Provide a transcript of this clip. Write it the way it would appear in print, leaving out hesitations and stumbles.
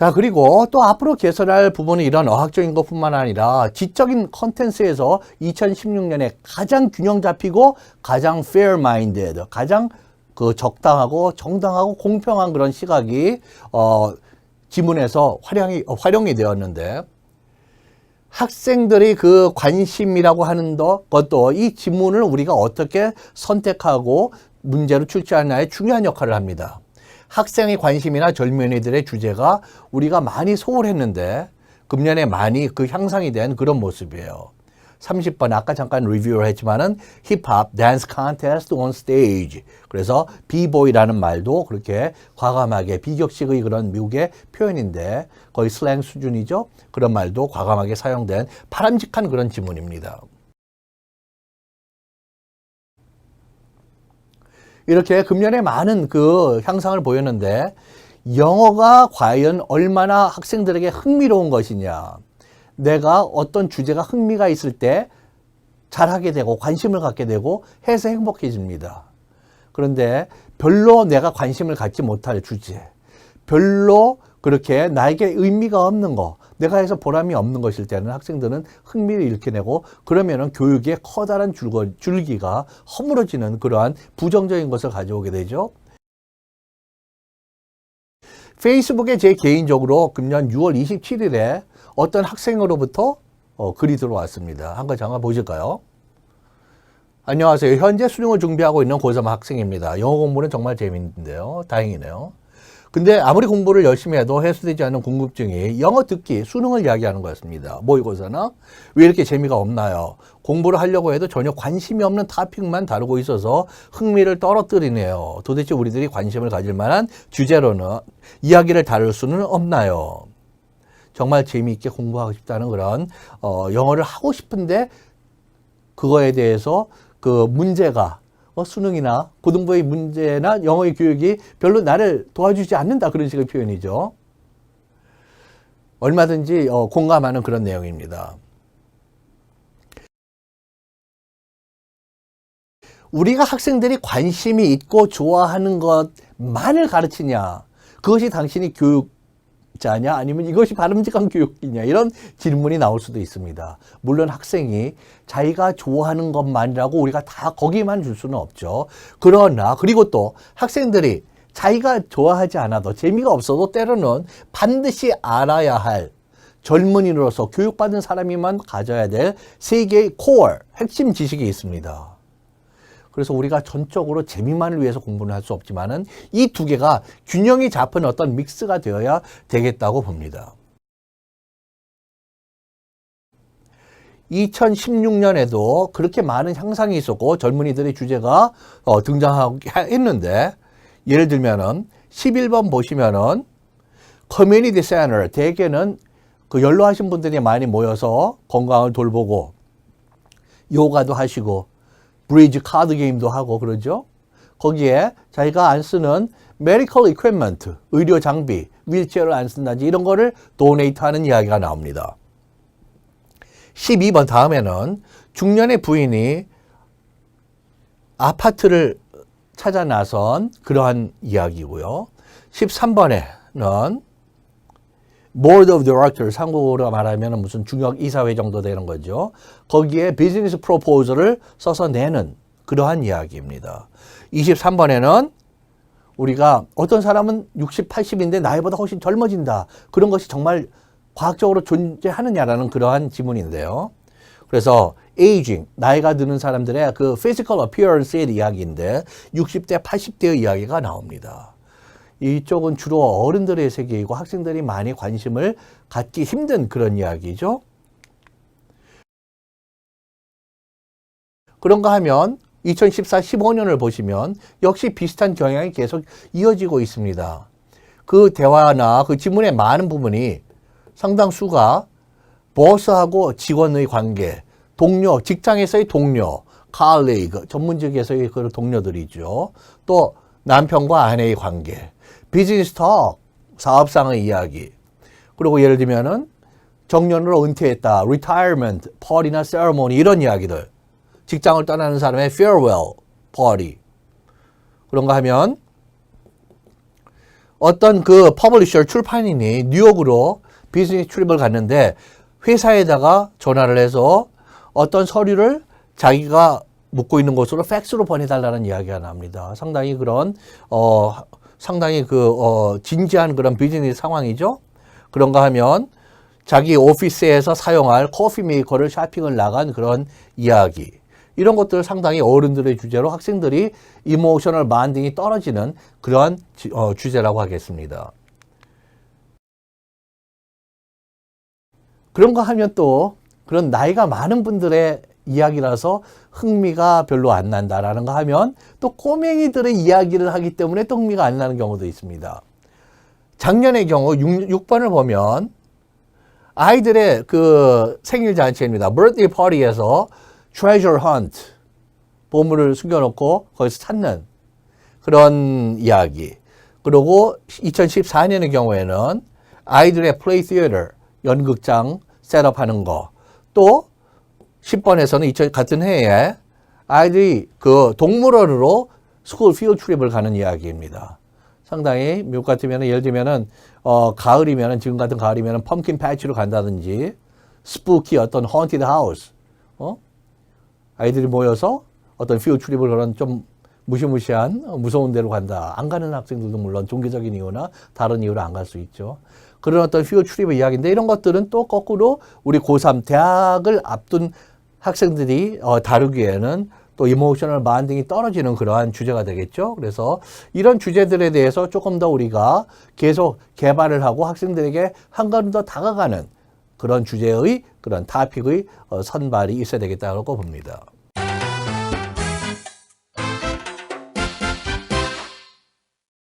자, 그리고 또 앞으로 개설할 부분은 이런 어학적인 것뿐만 아니라 지적인 컨텐츠에서 2016년에 가장 균형 잡히고 가장 fair-minded, 가장 그 적당하고 정당하고 공평한 그런 시각이 지문에서 활용이 되었는데, 학생들이 그 관심이라고 하는 것도 이 지문을 우리가 어떻게 선택하고 문제로 출제하느냐에 중요한 역할을 합니다. 학생의 관심이나 젊은이들의 주제가 우리가 많이 소홀했는데 금년에 많이 그 향상이 된 그런 모습이에요. 30번 아까 잠깐 리뷰를 했지만은 힙합 댄스 컨테스트 온 스테이지. 그래서 비보이라는 말도 그렇게 과감하게 비격식의 그런 미국의 표현인데 거의 슬랭 수준이죠. 그런 말도 과감하게 사용된 바람직한 그런 지문입니다. 이렇게 금년에 많은 그 향상을 보였는데 영어가 과연 얼마나 학생들에게 흥미로운 것이냐. 내가 어떤 주제가 흥미가 있을 때 잘하게 되고 관심을 갖게 되고 해서 행복해집니다. 그런데 별로 내가 관심을 갖지 못할 주제, 별로 그렇게 나에게 의미가 없는 거, 내가 해서 보람이 없는 것일 때는 학생들은 흥미를 잃게 되고 그러면은 교육의 커다란 줄기가 허물어지는 그러한 부정적인 것을 가져오게 되죠. 페이스북에 제 개인적으로 금년 6월 27일에 어떤 학생으로부터 글이 들어왔습니다. 한번 잠깐 보실까요? 안녕하세요. 현재 수능을 준비하고 있는 고3 학생입니다. 영어 공부는 정말 재밌는데요. 다행이네요. 근데 아무리 공부를 열심히 해도 해소되지 않는 궁금증이 영어 듣기, 수능을 이야기하는 거였습니다. 모의고사나 왜 이렇게 재미가 없나요? 공부를 하려고 해도 전혀 관심이 없는 토픽만 다루고 있어서 흥미를 떨어뜨리네요. 도대체 우리들이 관심을 가질 만한 주제로는 이야기를 다룰 수는 없나요? 정말 재미있게 공부하고 싶다는 그런 영어를 하고 싶은데 그거에 대해서 그 문제가 수능이나 고등부의 문제나 영어의 교육이 별로 나를 도와주지 않는다. 그런 식의 표현이죠. 얼마든지 공감하는 그런 내용입니다. 우리가 학생들이 관심이 있고 좋아하는 것만을 가르치냐, 그것이 당신이 교육자냐 아니면 이것이 바람직한 교육이냐, 이런 질문이 나올 수도 있습니다. 물론 학생이 자기가 좋아하는 것만이라고 우리가 다 거기만 줄 수는 없죠. 그러나 그리고 또 학생들이 자기가 좋아하지 않아도 재미가 없어도 때로는 반드시 알아야 할, 젊은이로서 교육받은 사람이만 가져야 될 세 개의 코어, 핵심 지식이 있습니다. 그래서 우리가 전적으로 재미만을 위해서 공부는 할 수 없지만은 이 두 개가 균형이 잡힌 어떤 믹스가 되어야 되겠다고 봅니다. 2016년에도 그렇게 많은 향상이 있었고 젊은이들의 주제가 등장하고 했는데, 예를 들면은 11번 보시면은 커뮤니티 센터, 대개는 그 연로하신 분들이 많이 모여서 건강을 돌보고 요가도 하시고 브리지 카드 게임도 하고 그러죠. 거기에 자기가 안 쓰는 메디컬 이퀴프먼트, 의료 장비, 휠체어를 안 쓴다든지 이런 거를 도네이트하는 이야기가 나옵니다. 12번 다음에는 중년의 부인이 아파트를 찾아 나선 그러한 이야기고요. 13번에는 Board of Directors, 한국어로 말하면 무슨 중역 이사회 정도 되는 거죠. 거기에 비즈니스 프로포즈를 써서 내는 그러한 이야기입니다. 23번에는 우리가 어떤 사람은 60, 80인데 나이보다 훨씬 젊어진다. 그런 것이 정말 과학적으로 존재하느냐라는 그러한 지문인데요. 그래서 aging, 나이가 드는 사람들의 그 physical appearance의 이야기인데 60대, 80대의 이야기가 나옵니다. 이쪽은 주로 어른들의 세계이고 학생들이 많이 관심을 갖기 힘든 그런 이야기죠. 그런가 하면 2014, 15년을 보시면 역시 비슷한 경향이 계속 이어지고 있습니다. 그 대화나 그 지문의 많은 부분이 상당수가 보스하고 직원의 관계, 동료, 직장에서의 동료, colleague, 전문직에서의 그런 동료들이죠. 또 남편과 아내의 관계, 비즈니스 톡, 사업상의 이야기. 그리고 예를 들면은 정년으로 은퇴했다, retirement, party나 ceremony 이런 이야기들. 직장을 떠나는 사람의 farewell party. 그런가 하면 어떤 그 퍼블리셔 출판인이 뉴욕으로 비즈니스 출입을 갔는데 회사에다가 전화를 해서 어떤 서류를 자기가 묻고 있는 곳으로 팩스로 보내달라는 이야기가 납니다. 상당히 그런 상당히 진지한 그런 비즈니스 상황이죠. 그런가 하면 자기 오피스에서 사용할 커피 메이커를 쇼핑을 나간 그런 이야기. 이런 것들 상당히 어른들의 주제로 학생들이 이모셔널 반딩이 떨어지는 그러한 주제라고 하겠습니다. 그런가 하면 또 그런 나이가 많은 분들의 이야기라서 흥미가 별로 안 난다라는 거 하면 또 꼬맹이들의 이야기를 하기 때문에 또 흥미가 안 나는 경우도 있습니다. 작년의 경우 6번을 보면 아이들의 그 생일 잔치입니다. birthday party에서 treasure hunt, 보물을 숨겨놓고 거기서 찾는 그런 이야기. 그리고 2014년의 경우에는 아이들의 play theater, 연극장 셋업하는 거. 또 10번에서는 같은 해에 아이들이 그 동물원으로 스쿨 필드 트립을 가는 이야기입니다. 상당히 미국 같으면 예를 들면은 가을이면은 지금 같은 가을이면은 펌킨 패치로 간다든지 스푸키 어떤 헌티드 하우스 아이들이 모여서 어떤 필드 트립을 그런 좀 무시무시한 무서운 데로 간다. 안 가는 학생들도 물론 종교적인 이유나 다른 이유로 안 갈 수 있죠. 그런 어떤 필드 트립의 이야기인데 이런 것들은 또 거꾸로 우리 고3 대학을 앞둔 학생들이 다루기에는 또 이모셔널 반딩이 떨어지는 그러한 주제가 되겠죠. 그래서 이런 주제들에 대해서 조금 더 우리가 계속 개발을 하고 학생들에게 한 걸음 더 다가가는 그런 주제의 그런 타픽의 선발이 있어야 되겠다고 봅니다.